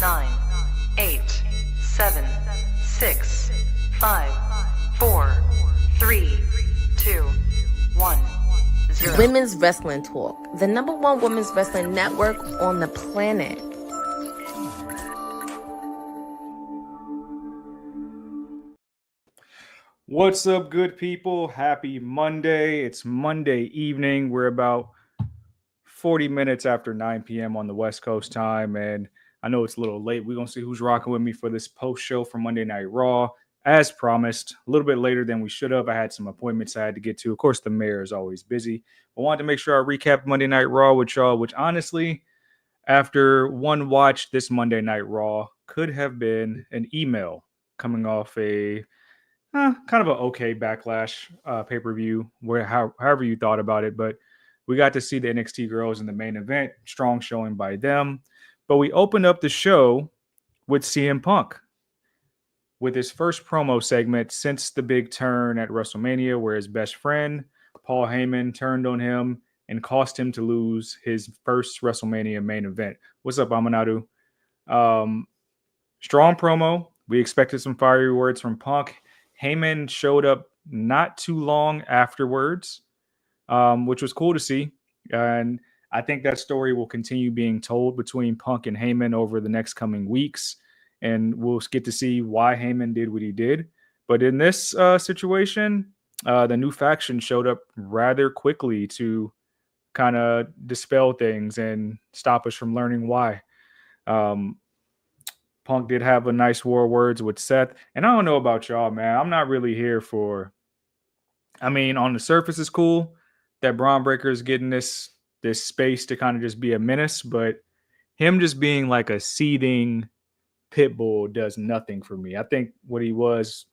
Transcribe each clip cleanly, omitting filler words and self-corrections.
9, 8, 7, 6, 5, 4, 3, 2, 1, 0. Women's Wrestling Talk, the #1 women's wrestling network on the planet. What's up, good people? Happy Monday. It's Monday evening. We're about 40 minutes after 9 p.m. on the West Coast time, and I know it's a little late. We're going to see who's rocking with me for this post show for Monday Night Raw. As promised, a little bit later than we should have. I had some appointments I had to get to. Of course, the mayor is always busy. I wanted to make sure I recapped Monday Night Raw with y'all, which honestly, after one watch, this Monday Night Raw could have been an email coming off a kind of an okay Backlash pay-per-view, however you thought about it. But we got to see the NXT girls in the main event, strong showing by them. But we opened up the show with CM Punk with his first promo segment since the big turn at WrestleMania, where his best friend, Paul Heyman, turned on him and cost him to lose his first WrestleMania main event. What's up, Amanadu? Strong promo. We expected some fiery words from Punk. Heyman showed up not too long afterwards, which was cool to see. And I think that story will continue being told between Punk and Heyman over the next coming weeks. And we'll get to see why Heyman did what he did. But in this situation, the new faction showed up rather quickly to kind of dispel things and stop us from learning why. Punk did have a nice war words with Seth. And I don't know about y'all, man. I'm not really here for... I mean, on the surface, it's cool that Braun Breaker is getting this space to kind of just be a menace. But him just being like a seething pit bull does nothing for me. I think what he was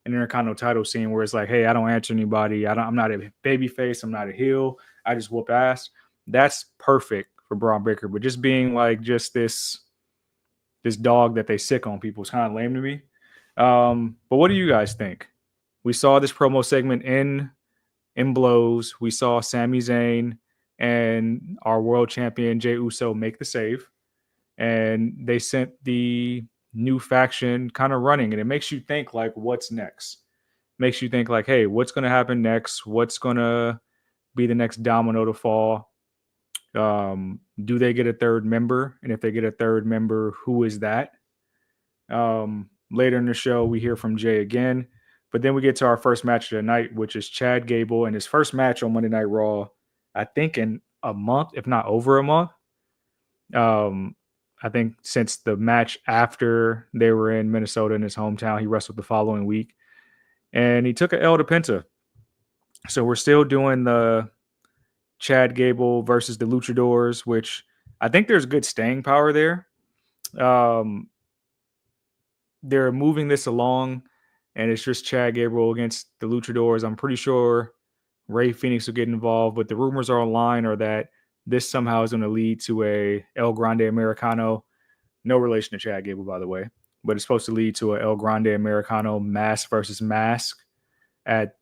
an Intercontinental title scene where it's like, hey, I don't answer anybody. I'm not a baby face. I'm not a heel. I just whoop ass. That's perfect for Braun Breaker. But just being like just this dog that they sick on people is kind of lame to me. But what do you guys think? We saw this promo segment in blows. We saw Sami Zayn and our world champion Jey Uso make the save. And they sent the new faction kind of running. And it makes you think, like, what's next? Makes you think, like, hey, what's going to happen next? What's going to be the next domino to fall? Do they get a third member? And if they get a third member, who is that? Later in the show, we hear from Jay again. But then we get to our first match of the night, which is Chad Gable and his first match on Monday Night Raw, I think in a month, if not over a month. I think since the match after they were in Minnesota in his hometown, he wrestled the following week. And he took an L to Penta. So we're still doing the Chad Gable versus the Luchadors, which I think there's good staying power there. They're moving this along, and it's just Chad Gable against the Luchadors. I'm pretty sure Rey Fenix will get involved, but the rumors are online are that this somehow is going to lead to a El Grande Americano. No relation to Chad Gable, by the way. But it's supposed to lead to a El Grande Americano mask versus mask at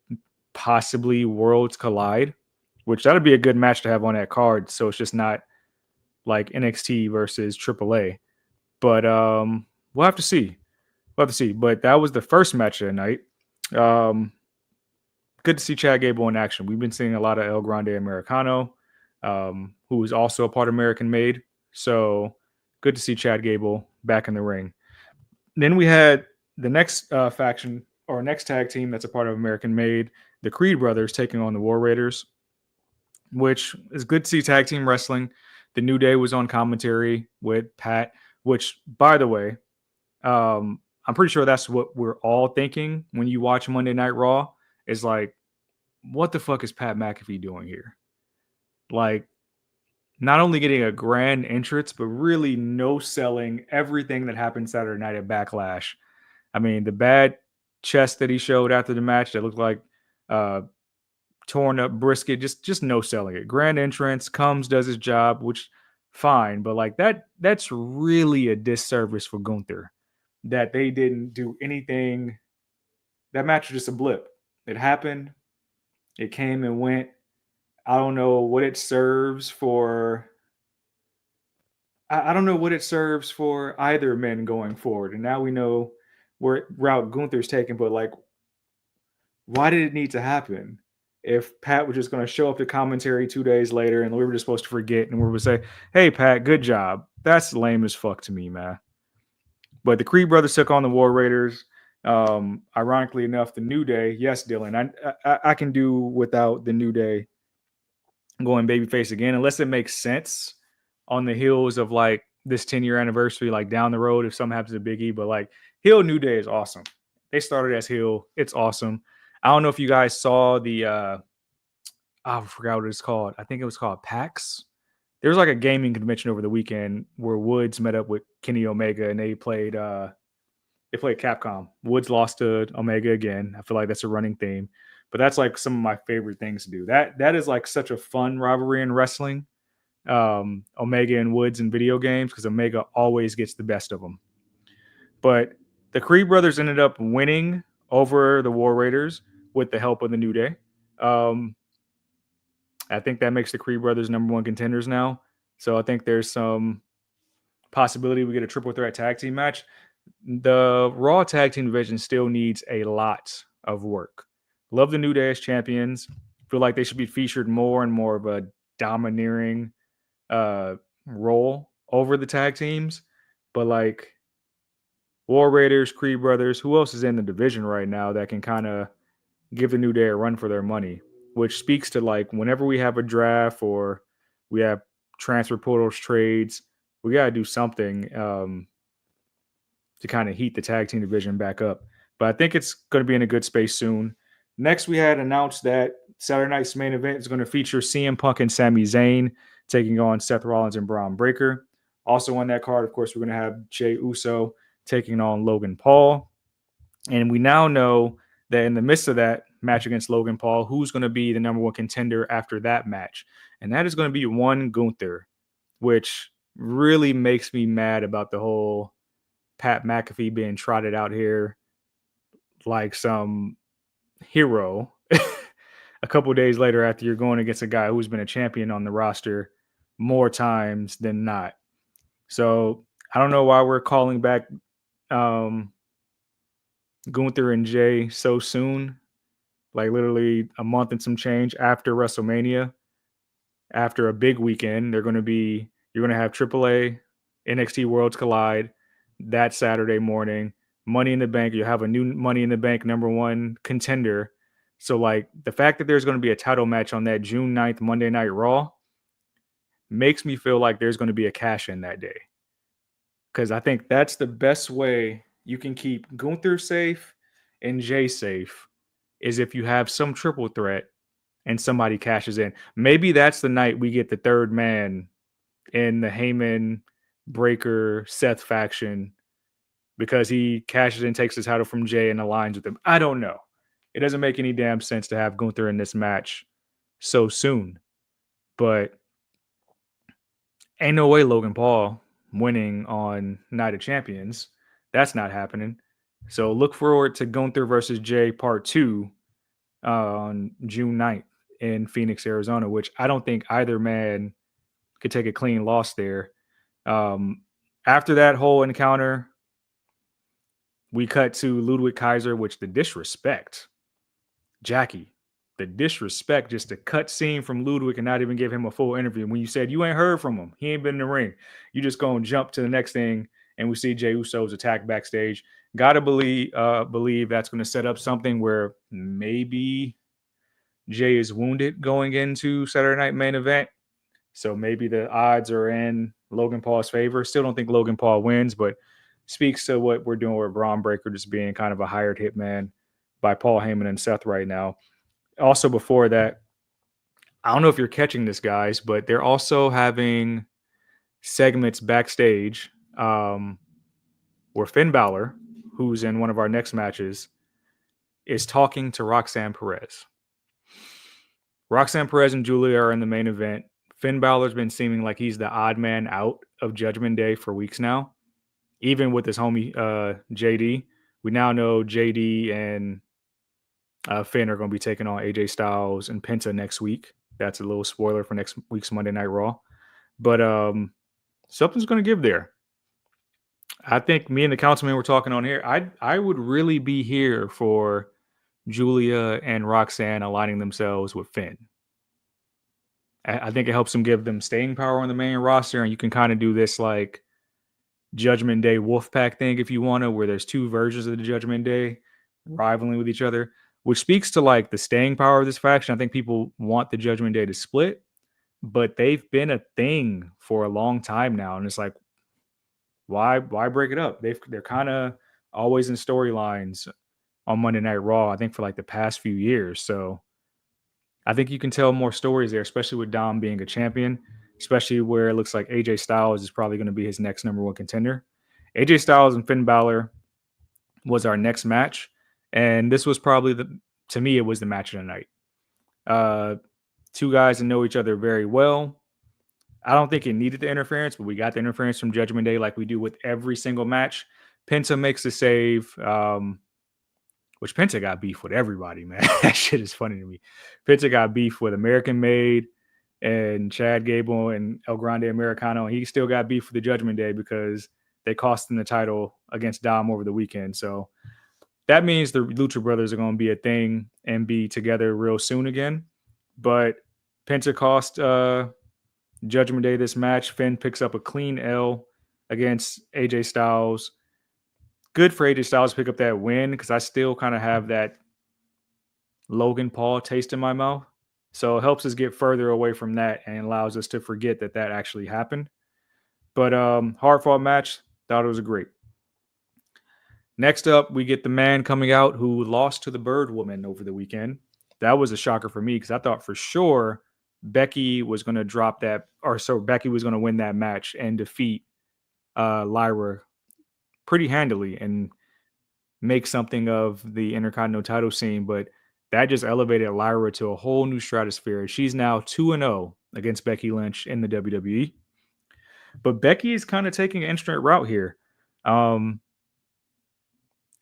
possibly Worlds Collide, which that'd be a good match to have on that card. So it's just not like NXT versus AAA. But we'll have to see. But that was the first match of the night. Good to see Chad Gable in action. We've been seeing a lot of El Grande Americano. Who is also a part of American Made. So good to see Chad Gable back in the ring. Then we had the next faction or next tag team that's a part of American Made, the Creed brothers taking on the War Raiders, which is good to see tag team wrestling. The New Day was on commentary with Pat, which, by the way, I'm pretty sure that's what we're all thinking when you watch Monday Night Raw is like, what the fuck is Pat McAfee doing here? Like, not only getting a grand entrance, but really no selling everything that happened Saturday night at Backlash. I mean, the bad chest that he showed after the match that looked like torn up brisket, just no selling it. Grand entrance, comes, does his job, which fine, but like that's really a disservice for Gunther that they didn't do anything. That match was just a blip. It happened. It came and went. I don't know what it serves for. I don't know what it serves for either men going forward. And now we know where route Gunther's taken, but like, why did it need to happen? If Pat was just going to show up to commentary 2 days later and we were just supposed to forget and we would say, hey, Pat, good job. That's lame as fuck to me, man. But the Creed brothers took on the War Raiders. Ironically enough, the New Day, yes, Dylan, I can do without the New Day going babyface again, unless it makes sense on the heels of like this 10-year anniversary, like down the road if something happens to Big E. But like heel New Day is awesome. They started as heel. It's awesome. I don't know if you guys saw the I forgot what it's called. I think it was called PAX. There was like a gaming convention over the weekend where Woods met up with Kenny Omega and they played Capcom. Woods lost to Omega again. I feel like that's a running theme. But that's like some of my favorite things to do. That is like such a fun rivalry in wrestling. Omega and Woods in video games, because Omega always gets the best of them. But the Creed brothers ended up winning over the War Raiders with the help of the New Day. I think that makes the Creed brothers number 1 contenders now. So I think there's some possibility we get a triple threat tag team match. The Raw tag team division still needs a lot of work. Love the New Day as champions. Feel like they should be featured more and more of a domineering role over the tag teams. But like War Raiders, Creed brothers, who else is in the division right now that can kind of give the New Day a run for their money? Which speaks to like whenever we have a draft or we have transfer portals trades, we got to do something to kind of heat the tag team division back up. But I think it's going to be in a good space soon. Next, we had announced that Saturday night's main event is going to feature CM Punk and Sami Zayn taking on Seth Rollins and Braun Breaker. Also on that card, of course, we're going to have Jey Uso taking on Logan Paul. And we now know that in the midst of that match against Logan Paul, who's going to be the number 1 contender after that match. And that is going to be one Gunther, which really makes me mad about the whole Pat McAfee being trotted out here like some hero a couple of days later after you're going against a guy who's been a champion on the roster more times than not. So I don't know why we're calling back Gunther and Jay so soon, like literally a month and some change after WrestleMania. After a big weekend, you're going to have AAA NXT Worlds Collide that Saturday morning. Money in the Bank, you have a new Money in the Bank number 1 contender. So like the fact that there's going to be a title match on that June 9th Monday Night Raw makes me feel like there's going to be a cash in that day. Because I think that's the best way you can keep Gunther safe and Jay safe, is if you have some triple threat and somebody cashes in. Maybe that's the night we get the third man in the Heyman, Breaker, Seth faction, because he cashes in, takes the title from Jay and aligns with him. I don't know. It doesn't make any damn sense to have Gunther in this match so soon. But ain't no way Logan Paul winning on Night of Champions. That's not happening. So look forward to Gunther versus Jay Part 2 on June 9th in Phoenix, Arizona, which I don't think either man could take a clean loss there. After that whole encounter, we cut to Ludwig Kaiser, which the disrespect, Jackie, the disrespect, just a cut scene from Ludwig and not even give him a full interview. When you said you ain't heard from him, he ain't been in the ring, you just go and jump to the next thing, and we see Jey Uso's attack backstage. Gotta believe that's going to set up something where maybe Jay is wounded going into Saturday Night Main Event. So maybe the odds are in Logan Paul's favor. Still don't think Logan Paul wins, but speaks to what we're doing with Braun Breaker just being kind of a hired hitman by Paul Heyman and Seth right now. Also before that, I don't know if you're catching this, guys, but they're also having segments backstage where Finn Balor, who's in one of our next matches, is talking to Roxanne Perez. Roxanne Perez and Julia are in the main event. Finn Balor's been seeming like he's the odd man out of Judgment Day for weeks now. Even with his homie JD. We now know JD and Finn are going to be taking on AJ Styles and Penta next week. That's a little spoiler for next week's Monday Night Raw. But something's going to give there. I think me and the councilman were talking on here. I would really be here for Julia and Roxanne aligning themselves with Finn. I think it helps them give them staying power on the main roster, and you can kind of do this like Judgment Day Wolfpack thing if you want to, where there's two versions of the Judgment Day rivaling with each other, which speaks to like the staying power of this faction. I think people want the Judgment Day to split, but they've been a thing for a long time now, and it's like, why break it up? They're kind of always in storylines on Monday Night Raw, I think, for like the past few years. So I think you can tell more stories there, especially with Dom being a champion, especially where it looks like AJ Styles is probably going to be his next number one contender. AJ Styles and Finn Balor was our next match. And this was probably to me, it was the match of the night. Two guys that know each other very well. I don't think it needed the interference, but we got the interference from Judgment Day like we do with every single match. Penta makes the save. Which Penta got beef with everybody, man. That shit is funny to me. Penta got beef with American Made and Chad Gable and El Grande Americano. And he still got beef with the Judgment Day because they cost him the title against Dom over the weekend. So that means the Lucha Brothers are going to be a thing and be together real soon again. But Penta cost Judgment Day this match. Finn picks up a clean L against AJ Styles. Good for AJ Styles to pick up that win because I still kind of have that Logan Paul taste in my mouth. So it helps us get further away from that and allows us to forget that actually happened. But hard-fought match, thought it was great. Next up, we get the man coming out who lost to the Bird Woman over the weekend. That was a shocker for me because I thought for sure Becky was going to Becky was going to win that match and defeat Lyra pretty handily and make something of the Intercontinental title scene, but that just elevated Lyra to a whole new stratosphere. She's now 2-0 against Becky Lynch in the WWE. But Becky is kind of taking an interesting route here. And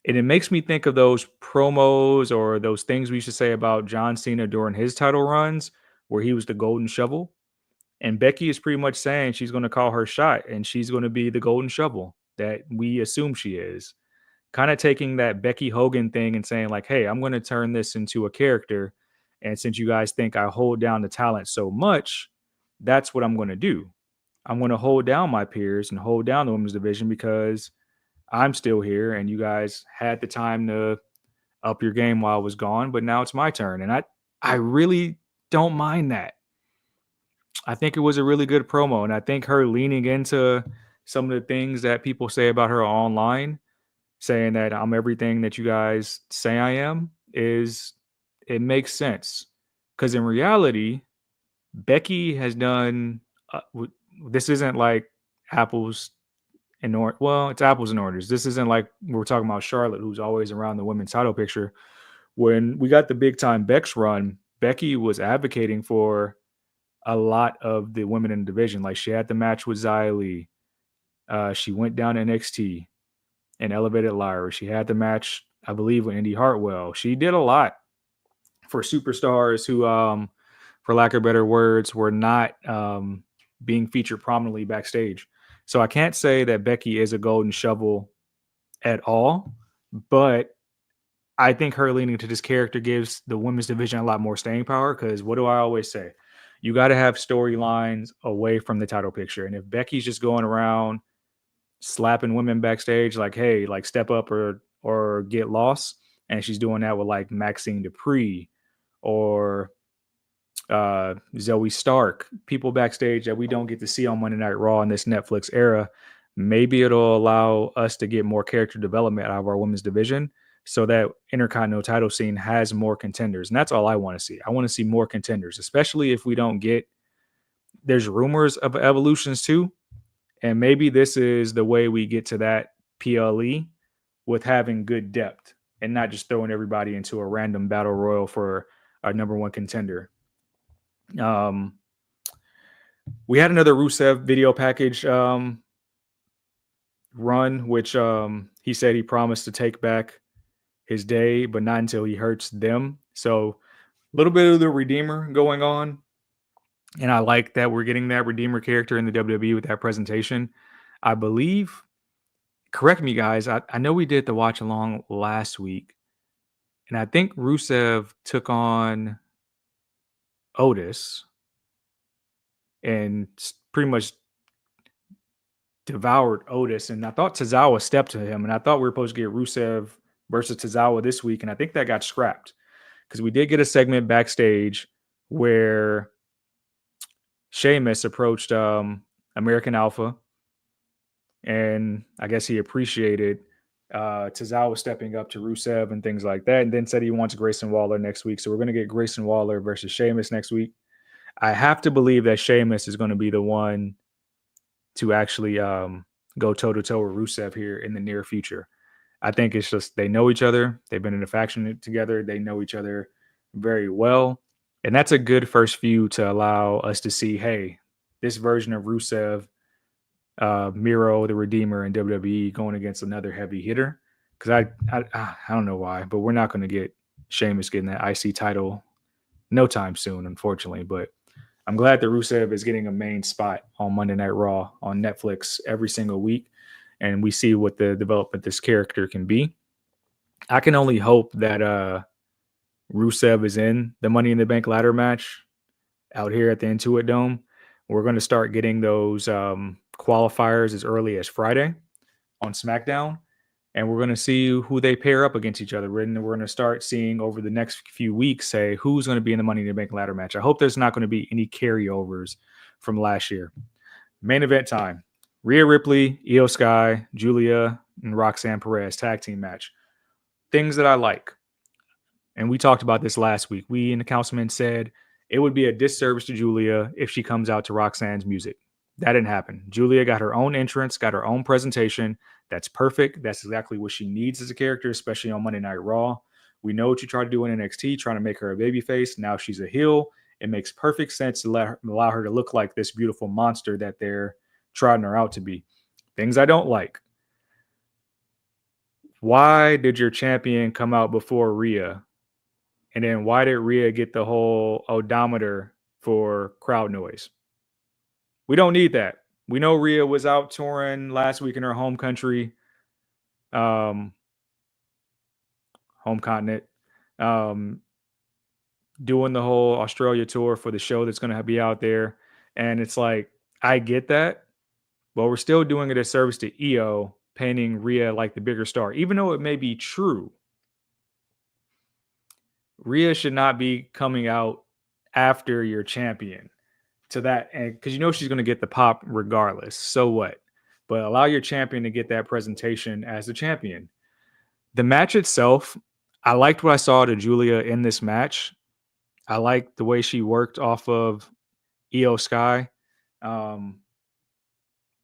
it makes me think of those promos or those things we used to say about John Cena during his title runs where he was the golden shovel. And Becky is pretty much saying she's going to call her shot and she's going to be the golden shovel that we assume she is. Kind of taking that Becky Hogan thing and saying like, hey, I'm going to turn this into a character. And since you guys think I hold down the talent so much, that's what I'm going to do. I'm going to hold down my peers and hold down the women's division because I'm still here and you guys had the time to up your game while I was gone, but now it's my turn. And I really don't mind that. I think it was a really good promo. And I think her leaning into some of the things that people say about her online, saying that I'm everything that you guys say I am, it makes sense. Because in reality, Becky has done, this isn't like apples and oranges. Well, it's apples and oranges. This isn't like we're talking about Charlotte, who's always around the women's title picture. When we got the big time Bex run, Becky was advocating for a lot of the women in the division. Like she had the match with Xia Li. She went down to NXT and elevated Lyra. She had the match, I believe, with Indy Hartwell. She did a lot for superstars who, for lack of better words, were not being featured prominently backstage. So I can't say that Becky is a golden shovel at all, but I think her leaning to this character gives the women's division a lot more staying power because what do I always say? You got to have storylines away from the title picture. And if Becky's just going around slapping women backstage like, hey, like step up or get lost, and she's doing that with like Maxine Dupree or Zoe Stark, people backstage that we don't get to see on Monday Night Raw in this Netflix era, maybe it'll allow us to get more character development out of our women's division so that Intercontinental title scene has more contenders. And that's all I want to see. I want to see more contenders, especially if we don't get, there's rumors of evolutions too. And maybe this is the way we get to that PLE with having good depth and not just throwing everybody into a random battle royal for our number one contender. We had another Rusev video package run, which he said he promised to take back his day, but not until he hurts them. So a little bit of the Redeemer going on. And I like that we're getting that Redeemer character in the WWE with that presentation. I believe, correct me guys, I know we did the watch along last week. And I think Rusev took on Otis and pretty much devoured Otis. And I thought Tozawa stepped to him. And I thought we were supposed to get Rusev versus Tozawa this week. And I think that got scrapped because we did get a segment backstage where Sheamus approached American Alpha. And I guess he appreciated Tozawa stepping up to Rusev and things like that. And then said he wants Grayson Waller next week. So we're going to get Grayson Waller versus Sheamus next week. I have to believe that Sheamus is going to be the one to actually go toe-to-toe with Rusev here in the near future. I think it's just they know each other. They've been in a faction together. They know each other very well. And that's a good first feud to allow us to see, hey, this version of Rusev, Miro, the Redeemer in WWE going against another heavy hitter. Because I don't know why, but we're not going to get Sheamus getting that IC title no time soon, unfortunately. But I'm glad that Rusev is getting a main spot on Monday Night Raw on Netflix every single week. And we see what the development this character can be. I can only hope that Rusev is in the Money in the Bank ladder match out here at the Intuit Dome. We're going to start getting those qualifiers as early as Friday on SmackDown. And we're going to see who they pair up against each other. And we're going to start seeing over the next few weeks, say, who's going to be in the Money in the Bank ladder match. I hope there's not going to be any carryovers from last year. Main event time. Rhea Ripley, Io Sky, Julia, and Roxanne Perez tag team match. Things that I like. And we talked about this last week. We in the councilman said it would be a disservice to Julia if she comes out to Roxanne's music. That didn't happen. Julia got her own entrance, got her own presentation. That's perfect. That's exactly what she needs as a character, especially on Monday Night Raw. We know what you tried to do in NXT, trying to make her a babyface. Now she's a heel. It makes perfect sense to allow her to look like this beautiful monster that they're trotting her out to be. Things I don't like. Why did your champion come out before Rhea? And then why did Rhea get the whole odometer for crowd noise? We don't need that. We know Rhea was out touring last week in her home country, home continent, doing the whole Australia tour for the show that's going to be out there. And it's like, I get that, but we're still doing it a service to Io, painting Rhea like the bigger star. Even though it may be true, Rhea should not be coming out after your champion to that, and because you know she's going to get the pop regardless. So what? But allow your champion to get that presentation as the champion. The match itself, I liked what I saw to Julia in this match. I liked the way she worked off of Io Sky.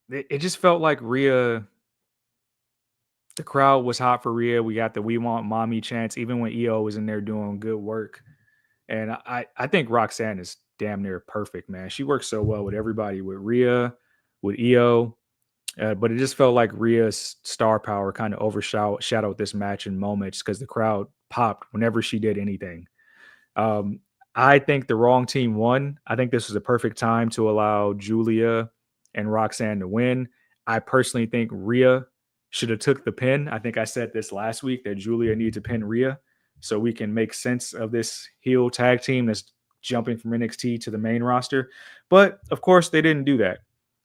It just felt like Rhea, the crowd was hot for Rhea. We got the "We Want Mommy" chants, even when Io was in there doing good work. And I think Roxanne is damn near perfect, man. She works so well with everybody, with Rhea, with Io. But it just felt like Rhea's star power kind of overshadowed this match in moments because the crowd popped whenever she did anything. I think the wrong team won. I think this was a perfect time to allow Julia and Roxanne to win. I personally think Rhea should have took the pin. I think I said this last week that Julia needs to pin Rhea so we can make sense of this heel tag team that's jumping from NXT to the main roster. But of course they didn't do that.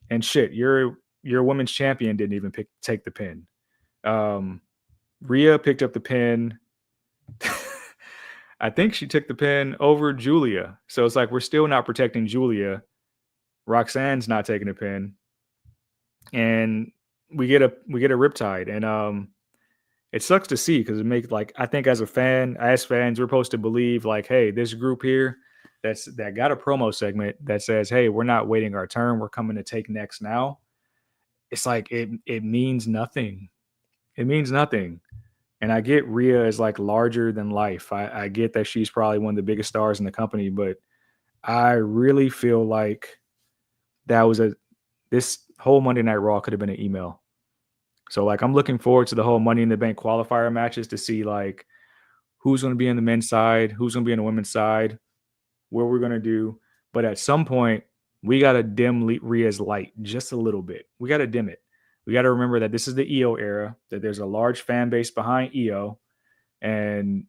And shit, your women's champion didn't even take the pin. Rhea picked up the pin. I think she took the pin over Julia. So it's like we're still not protecting Julia. Roxanne's not taking the pin. And we get a riptide. And it sucks to see because it makes, like, I think as fans, we're supposed to believe like, hey, this group here that got a promo segment that says, hey, we're not waiting our turn. We're coming to take next now. It's like it means nothing. It means nothing. And I get Rhea is like larger than life. I get that she's probably one of the biggest stars in the company, but I really feel like this whole Monday Night Raw could have been an email. So like I'm looking forward to the whole Money in the Bank qualifier matches to see like who's going to be on the men's side, who's going to be on the women's side, what we're going to do. But at some point, we got to dim Rhea's light just a little bit. We got to dim it. We got to remember that this is the EO era, that there's a large fan base behind EO. And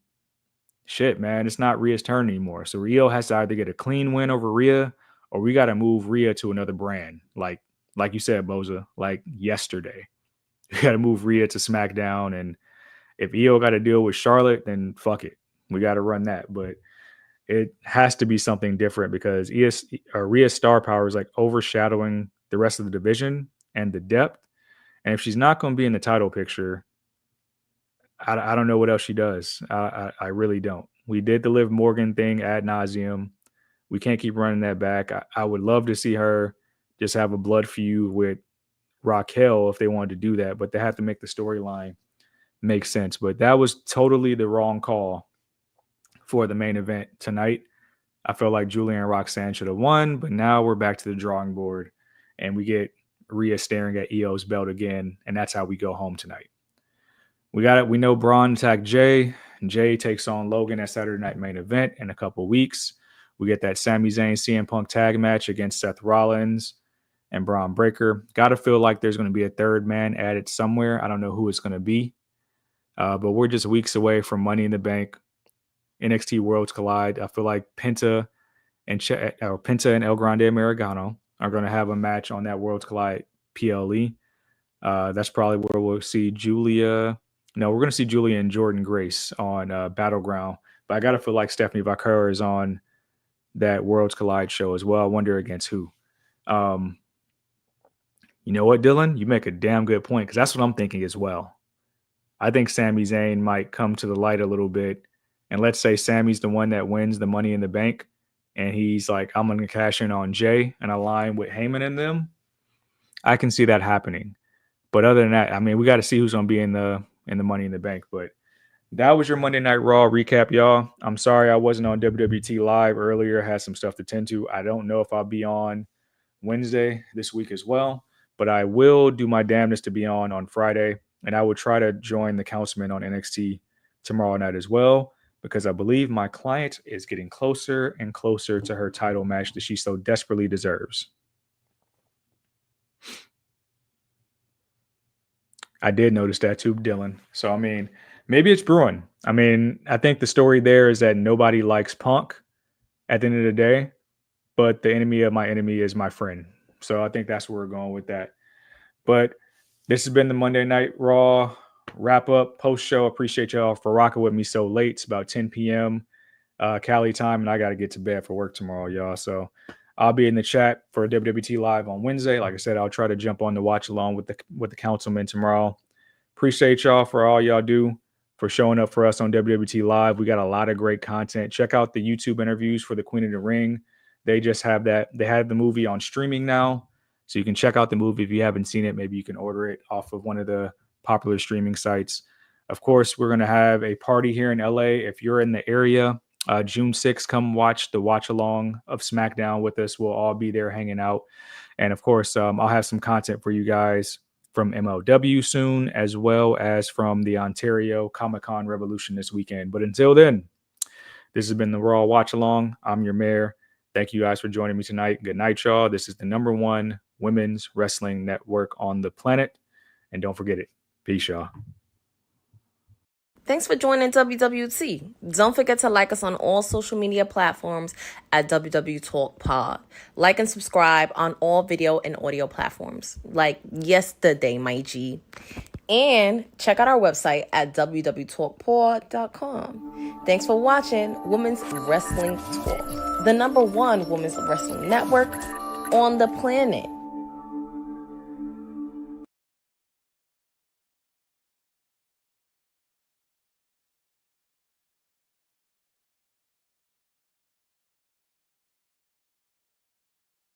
shit, man, it's not Rhea's turn anymore. So EO has to either get a clean win over Rhea, or we got to move Rhea to another brand. Like you said, Boza, like yesterday. We got to move Rhea to SmackDown. And if EO got to deal with Charlotte, then fuck it. We got to run that. But it has to be something different because Rhea's star power is like overshadowing the rest of the division and the depth. And if she's not going to be in the title picture, I don't know what else she does. I really don't. We did the Liv Morgan thing ad nauseum. We can't keep running that back. I would love to see her just have a blood feud with Raquel if they wanted to do that, but they have to make the storyline make sense. But that was totally the wrong call for the main event tonight. I feel like Julia and Roxanne should have won, but now we're back to the drawing board and we get Rhea staring at EO's belt again, and that's how we go home tonight. We got it. We know Braun attacked Jay. Jay takes on Logan at Saturday Night Main Event in a couple weeks. We get that Sami Zayn CM Punk tag match against Seth Rollins and Braun Breaker. Got to feel like there's going to be a third man added somewhere. I don't know who it's going to be, but we're just weeks away from Money in the Bank. NXT Worlds Collide. I feel like Penta and El Grande Americano are going to have a match on that Worlds Collide PLE. That's probably where we'll see Julia. No, we're going to see Julia and Jordan Grace on Battleground. But I got to feel like Stephanie Vaquero is on that Worlds Collide show as well. I wonder against who. You know what, Dylan? You make a damn good point because that's what I'm thinking as well. I think Sami Zayn might come to the light a little bit. And let's say Sammy's the one that wins the Money in the Bank. And he's like, I'm going to cash in on Jay and align with Heyman and them. I can see that happening. But other than that, I mean, we got to see who's going to be in the Money in the Bank. But that was your Monday Night Raw recap, y'all. I'm sorry I wasn't on WWT Live earlier. I had some stuff to tend to. I don't know if I'll be on Wednesday this week as well. But I will do my damnedest to be on Friday. And I will try to join the Councilman on NXT tomorrow night as well, because I believe my client is getting closer and closer to her title match that she so desperately deserves. I did notice that too, Dylan. So, I mean, maybe it's brewing. I mean, I think the story there is that nobody likes Punk at the end of the day, but the enemy of my enemy is my friend. So I think that's where we're going with that. But this has been the Monday Night Raw wrap up post show. Appreciate y'all for rocking with me so late. It's about 10 p.m. Cali time, and I got to get to bed for work tomorrow, y'all. So I'll be in the chat for WWT Live on Wednesday. Like I said, I'll try to jump on the watch along with the Councilman tomorrow. Appreciate y'all for all y'all do for showing up for us on WWT Live. We got a lot of great content. Check out the YouTube interviews for the Queen of the Ring. They just have that. They have the movie on streaming now, so you can check out the movie if you haven't seen it. Maybe you can order it off of one of the popular streaming sites. Of course, we're going to have a party here in LA. If you're in the area, June 6th, come watch the watch along of SmackDown with us. We'll all be there hanging out. And of course, I'll have some content for you guys from MLW soon, as well as from the Ontario Comic-Con Revolution this weekend. But until then, this has been the Raw Watch Along. I'm your mayor. Thank you guys for joining me tonight. Good night, y'all. This is the #1 women's wrestling network on the planet. And don't forget it. Peace, y'all. Thanks for joining WWT. Don't forget to like us on all social media platforms at wwtalkpod. Like and subscribe on all video and audio platforms, like yesterday, my G. And check out our website at wwtalkpod.com. Thanks for watching Women's Wrestling Talk, the #1 women's wrestling network on the planet.